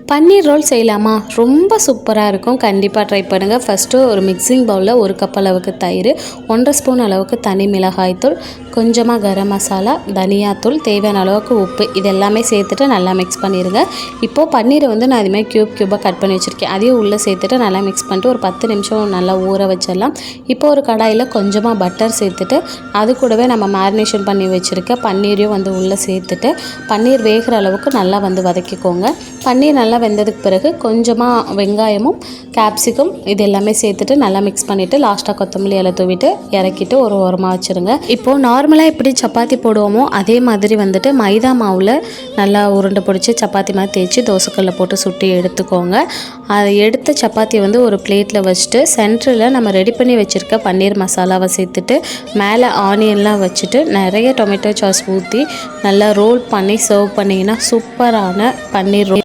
பன்னீர் role செய்யலாமா? ரொம்ப சூப்பராக இருக்கும். கண்டிப்பாக ட்ரை பண்ணுங்கள். ஃபஸ்ட்டு ஒரு மிக்சிங் பவுலில் 1 கப் அளவுக்கு தயிர், 1.5 ஸ்பூன் அளவுக்கு தனி மிளகாய்த்தூள், கொஞ்சமாக கரம் மசாலா, தனியாத்தூள், தேவையான அளவுக்கு உப்பு, இது எல்லாமே சேர்த்துட்டு நல்லா மிக்ஸ் பண்ணிடுங்க. இப்போது பன்னீரை நான் இதுமாதிரி க்யூபாக கட் பண்ணி வச்சுருக்கேன். அதையும் உள்ளே சேர்த்துட்டு நல்லா மிக்ஸ் பண்ணிட்டு ஒரு 10 நிமிஷம் நல்லா ஊற வச்சிடலாம். இப்போ ஒரு கடாயில் கொஞ்சமாக பட்டர் சேர்த்துட்டு அது கூடவே நம்ம மேரினேஷன் பண்ணி வச்சுருக்க பன்னீரையும் உள்ளே சேர்த்துட்டு பன்னீர் வேகிற அளவுக்கு நல்லா வதக்கிக்கோங்க. பன்னீர் நல்லா வெந்ததுக்கு பிறகு கொஞ்சமாக வெங்காயமும் கேப்சிகம் இது எல்லாமே சேர்த்துட்டு நல்லா மிக்ஸ் பண்ணிவிட்டு லாஸ்ட்டாக கொத்தமல்லி இலை தூவிட்டு இறக்கிட்டு ஒரு ஓரமாக வச்சுருங்க. இப்போது நார்மலாக எப்படி சப்பாத்தி போடுவோமோ அதே மாதிரி மைதா மாவில் நல்லா உருண்டை பிடிச்சி சப்பாத்தி மாதிரி தேய்ச்சி தோசைக்கல்லில் போட்டு சுட்டி எடுத்துக்கோங்க. அதை எடுத்த சப்பாத்தி ஒரு பிளேட்டில் வச்சுட்டு சென்டரில் நம்ம ரெடி பண்ணி வச்சுருக்க பன்னீர் மசாலாவை சேர்த்துட்டு மேலே ஆனியன்லாம் வச்சுட்டு நிறைய டொமேட்டோ சாஸ் ஊற்றி நல்லா ரோல் பண்ணி சர்வ் பண்ணிங்கன்னா சூப்பரான பன்னீர் ரோல்